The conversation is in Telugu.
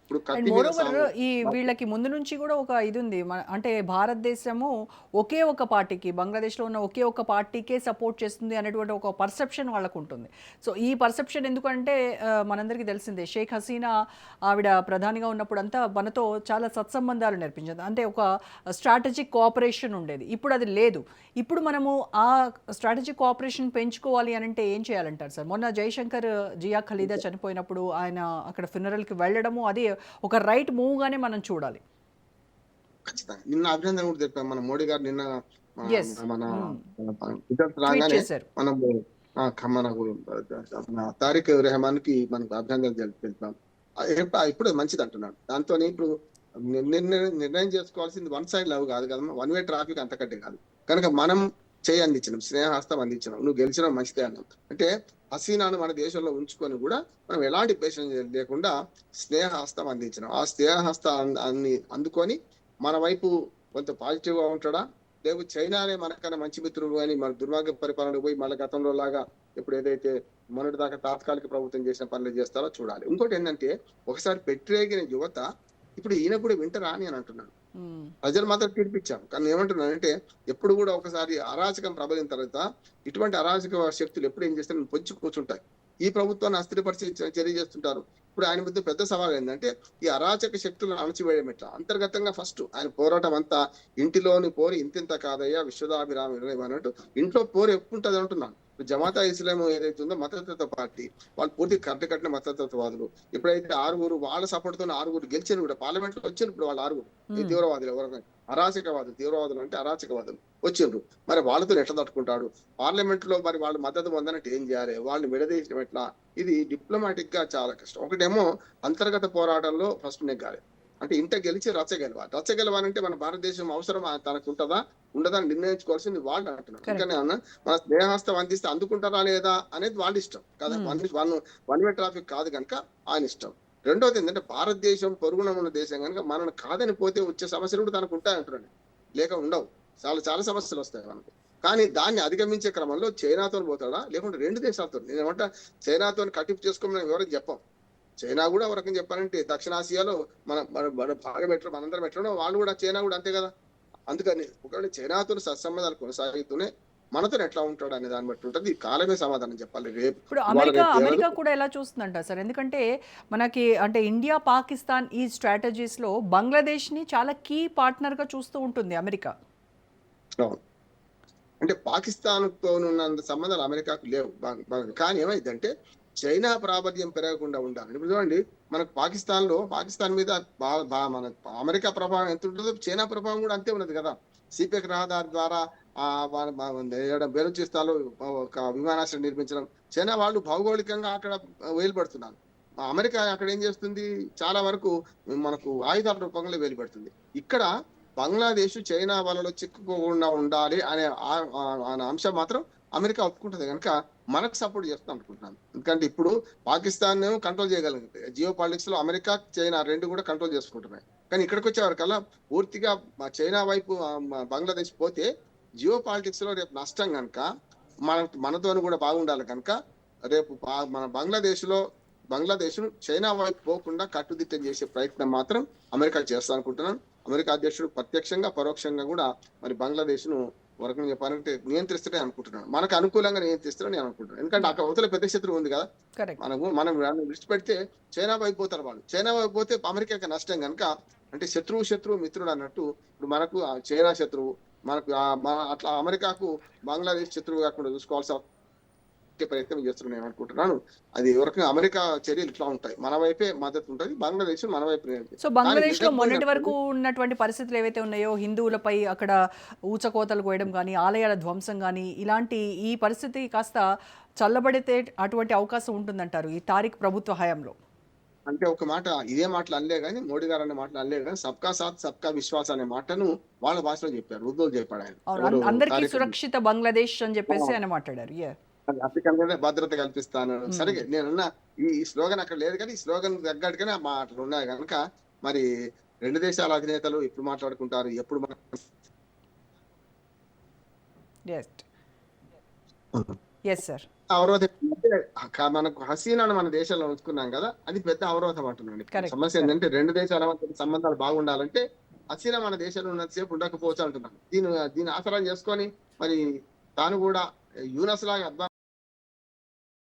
ఇప్పుడు అండ్ కత్తి మీద మోరోవర్ సాము. ఈ వీళ్ళకి ముందు నుంచి కూడా ఒక ఇది ఉంది. అంటే భారతదేశము ఒకే ఒక పార్టీకి, బంగ్లాదేశ్‌లో ఉన్న ఒకే ఒక పార్టీకే సపోర్ట్ చేస్తుంది అనేటువంటి ఒక పర్సెప్షన్ వాళ్ళకుంటుంది. సో, ఈ పర్సెప్షన్ ఎందుకంటే మనందరికీ తెలిసిందే. షేక్ హసీనా ఆవిడ ప్రధానిగా ఉన్నప్పుడంతా మనతో చాలా సత్సంబంధాలు నేర్పించింది. అంటే ఒక స్ట్రాటజిక్ కోఆపరేషన్ ఉండేది. ఇప్పుడు అది లేదు. ఇప్పుడు మనము ఆ స్ట్రాటజిక్ కోఆపరేషన్ పెంచుకోవాలి అనంటే ఏం చేయాలంటారు సార్? మొన్న జైశంకర్ జియా ఖలీదా చనిపోయినప్పుడు ఆయన అక్కడ ఫ్యూనరల్‌కి వెళ్ళడము అది ఒక రైట్ మూవ్‌గానే మనం చూడాలి. ఖచ్చితంగా. నిన్న అభినందన కూడా తెలిపాం. మన మోడీ గారు నిన్న యెస్. మన హ్మ్. రిజల్ట్స్ ట్వీట్ రాగానే చేశారు. మనము మనకు మన తారిక్ రెహమాన్‌కి మనకు అభినందనలు తెలిపాం. ఇప్పుడు మంచిది అంటున్నాడు. దాంతోని ఇప్పుడు నిర్ణయం చేసుకోవాల్సింది వన్ సైడ్ లవ్ కాదు కదమ్మా. వన్ వే ట్రాఫిక్ అంతకంటే కాదు. కనుక మనం చేయి అందించినాం, స్నేహహస్తం అందించినాం. నువ్వు గెలిచినావు మంచిదే అన్నాం. అంటే హసీనాను మన దేశంలో ఉంచుకొని కూడా మనం ఎలాంటి పేషెన్స్ లేకుండా స్నేహహస్తం అందించినాం. ఆ స్నేహహస్తాన్ని అందుకొని మన వైపు కొంత పాజిటివ్ గా ఉంటాడా, లేకపోతే చైనానే మనకన్నా మంచి మిత్రుడు అని మన దుర్మార్గ పరిపాలనకు పోయి మళ్ళీ గతంలో లాగా ఇప్పుడు ఏదైతే మొన్నటి దాకా తాత్కాలిక ప్రభుత్వం చేసిన పనులు చేస్తారో చూడాలి. ఇంకోటి ఏంటంటే ఒకసారి పెట్టిరేగిన యువత ఇప్పుడు ఈయన కూడా వింటరా అని అంటున్నాను. హ్మ్. ప్రజలు మాత్రం తీర్పిచ్చాం. కానీ ఏమంటున్నానంటే ఎప్పుడు కూడా ఒకసారి అరాచకం ప్రబలిన తర్వాత ఇటువంటి అరాచక శక్తులు ఎప్పుడు ఏం చేస్తారని పొంచి కూర్చుంటాయి. ఈ ప్రభుత్వాన్ని అస్థిరపరిచే చర్య చేస్తుంటారు. ఇప్పుడు ఆయన మధ్య పెద్ద సవాల్ ఏంటంటే ఈ అరాచక శక్తులను అణచివేయడం ఎట్లా? అంతర్గతంగా ఫస్ట్ ఆయన పోరాటం అంతా ఇంటిలోని పోరు ఇంతింత కాదయ్యా విశ్వదాభిరామ అన్నట్టు ఇంట్లో పోరు ఎక్కువ ఉంటది అంటున్నాను. జమాతా ఇస్లాం ఏదైతే ఉందో మతతత్వ పార్టీ వాళ్ళు పూర్తి కట్టిన మతతత్వవాదులు. ఎప్పుడైతే ఆరుగురు వాళ్ళ సపోర్ట్ తో ఆరుగురు గెలిచారు కూడా పార్లమెంట్ లో వచ్చారు ఇప్పుడు వాళ్ళు ఆరుగురు. ఈ హ్మ్. తీవ్రవాదులు ఎవరైనా అరాచకవాదులు, తీవ్రవాదులు అంటే అరాచకవాదులు వచ్చిండ్రు. మరి వాళ్ళతో ఎట్లా తట్టుకుంటాడు? పార్లమెంట్ లో మరి వాళ్ళు మద్దతు పొందనంటే ఏం చేయాలి? వాళ్ళు విడదీయడం ఎట్లా? ఇది డిప్లొమాటిక్ గా చాలా కష్టం. ఒకటేమో అంతర్గత పోరాటంలో ఫస్ట్ నెగ్గాలి. అంటే ఇంట గెలిచి రచ్చ గెలవాలి. రచ్చ గెలవాలంటే మన భారతదేశం అవసరం తనకు ఉంటుందా ఉండదా అని నిర్ణయించుకోవాల్సింది వాళ్ళు అంటున్నారు. అందుకని కరెక్ట్. మన స్నేహస్తం అందిస్తే అందుకుంటారా లేదా అనేది వాళ్ళ ఇష్టం కదా. హ్మ్. వన్ వే ట్రాఫిక్ కాదు కనుక ఆయన ఇష్టం. రెండోది ఏంటంటే భారతదేశం పొరుగున ఉన్న దేశం కనుక మనల్ని కాదని పోతే వచ్చే సమస్యలు కూడా తనకు ఉంటాయి అంటున్నాడు. లేక ఉండవు. చాలా చాలా సమస్యలు వస్తాయి మనకు. కానీ దాన్ని అధిగమించే క్రమంలో చైనాతో పోతాడా లేకుంటే రెండు దేశాలతో నేనేమంటా చైనాతో కటిఫ్ చేసుకోమని ఎవరికి చెప్పాం. చైనా కూడా ఒక రకంగా చెప్పాలంటే దక్షిణాసియాలో మన మన మన భాగం ఎట్లా మనందరం ఎట్లనో వాళ్ళు కూడా చైనా కూడా అంతే కదా. అందుకని ఒకవేళ చైనాతో సత్సంబంధాలు కొనసాగుతూనే మనతో ఎట్లా ఉంటాడు అనే దాన్ని బట్టి ఉంటుంది. ఈ కాలమే సమాధానం చెప్పాలి. రేపు ఇప్పుడు ఇవాళ అమెరికా రేపు తేలదు. అమెరికా కూడా ఎలా చూస్తుందంటారు సార్? ఎందుకంటే మనకి అంటే ఇండియా, పాకిస్తాన్ ఈ స్ట్రాటజీస్‌లో బంగ్లాదేశ్‌ని చాలా కీ పార్ట్నర్‌గా చూస్తూ ఉంటుంది అమెరికా. అవును. అంటే పాకిస్తాన్‌తో ఉన్నంత సంబంధాలు అమెరికాకు లేవు. కానీ ఏమైందంటే చైనా ప్రాబల్యం పెరగకుండా ఉండాలి. ఇప్పుడు చూడండి మనకు పాకిస్తాన్ మీద బా బా మన అమెరికా ప్రభావం ఎంత ఉంటుందో చైనా ప్రభావం కూడా అంతే ఉన్నది కదా. సిపెక్ రహదారి ద్వారా బెలూచిస్తాన్‌లో ఒక విమానాశ్రయం నిర్మించడం. చైనా వాళ్ళు భౌగోళికంగా అక్కడ వేలుపడుతున్నారు. అమెరికా అక్కడ ఏం చేస్తుంది? చాలా వరకు మనకు ఆయుధాల రూపంలో వేలుపెడుతుంది. ఇక్కడ బంగ్లాదేశ్ చైనా వలలో చిక్కుకోకుండా ఉండాలి అనే అంశం మాత్రం అమెరికా ఒప్పుకుంటది కనుక మనకు సపోర్ట్ చేస్తాం అనుకుంటున్నాను. ఎందుకంటే ఇప్పుడు పాకిస్తాన్ కంట్రోల్ చేయగలిగింది. జియో పాలిటిక్స్ లో అమెరికా చైనా రెండు కూడా కంట్రోల్ చేసుకుంటున్నాయి. కానీ ఇక్కడికి వచ్చేవరకల్లా పూర్తిగా చైనా వైపు బంగ్లాదేశ్ పోతే జియో పాలిటిక్స్ లో రేపు నష్టం కనుక మనతోని కూడా బాగుండాలి కనుక రేపు మన బంగ్లాదేశ్ చైనా వైపు పోకుండా కట్టుదిట్టం చేసే ప్రయత్నం మాత్రం అమెరికా చేస్తా అనుకుంటున్నాను. అమెరికా అధ్యక్షుడు ప్రత్యక్షంగా పరోక్షంగా కూడా మరి బంగ్లాదేశ్ ను వరకు చెప్పాలంటే నియంత్రిస్తాడే అనుకుంటున్నాను. మనకు అనుకూలంగా నియంత్రిస్తాడని నేను అనుకుంటున్నాను. ఎందుకంటే అక్కడ అవతల పెద్ద శత్రువు ఉంది కదా. కరెక్ట్. మనం విడిచిపెడితే చైనా వైపు పోతారు వాళ్ళు. చైనా వైపు పోతే అమెరికాకి నష్టం కనుక అంటే శత్రువు మిత్రుడు అన్నట్టు ఇప్పుడు మనకు చైనా శత్రువు మనకు అట్లా అమెరికాకు బంగ్లాదేశ్ శత్రువు కాకుండా చూసుకోవాల్సిన ప్రయత్నం చేస్తున్నాను నేను అనుకుంటున్నాను. అది ఎవరికి అమెరికా చర్యలు ఇట్లా ఉంటాయి. మన వైపే మద్దతు ఉంటుంది. బంగ్లాదేశ్ మన వైపు. సో, కానీ బంగ్లాదేశ్‌లో మొన్నటి వరకు వినకపోయిందనుకోండి. ఉన్నటువంటి పరిస్థితులు ఏవైతే ఉన్నాయో, హిందువులపై అక్కడ ఊచకోతలు కోయడం గానీ, ఆలయాల ధ్వంసం గానీ, ఇలాంటి ఈ పరిస్థితి కాస్త చల్లబడితే అటువంటి అవకాశం ఉంటుందంటారు ఈ తారిక్ ప్రభుత్వ హయాంలో. అంటే ఒక మాట ఇదే మాటలు అనలే గాని మోడీ గారు అనే మాటలు అనలేదు గాని సబ్కా సాత్ సబ్కా విశ్వాస్ అనే మాటను వాళ్ళ భాషలో చెప్పారు. ఉర్దూలో చెప్పాడు ఆయన. అవును. ఎవరు అందరికీ తారిక్ సురక్షిత బంగ్లాదేశ్ అని ఆ! చెప్పేసి ఆయన మాట్లాడారు. అది ఆర్థికంగానే భద్రత కల్పిస్తాను. సరే హ్మ్. నేనున్న ఈ స్లోగన్ అక్కడ లేదు కానీ ఈ స్లోగన్ తగ్గట్టుగానే ఆ మాటలు ఉన్నాయి గనుక మరి 2 దేశాల అధినేతలు ఎప్పుడు మాట్లాడుకుంటారు? ఎప్పుడు యెస్. Yes sir. అవరోధం అంటే మనకు హసీనాను మన దేశంలో ఉంచుకున్నాం కదా, అది పెద్ద అవరోధం అంటున్నాను. కరెక్ట్ సమస్య కరెక్ట్ ఏంటంటే రెండు దేశాల మధ్య సంబంధాలు బాగుండాలంటే హసీనా మన దేశంలో ఉన్నంతసేపు ఉండకపోవచ్చు అంటున్నాను. దీని ఆసరా చేసుకొని మరి తాను కూడా యూనస్ లాగా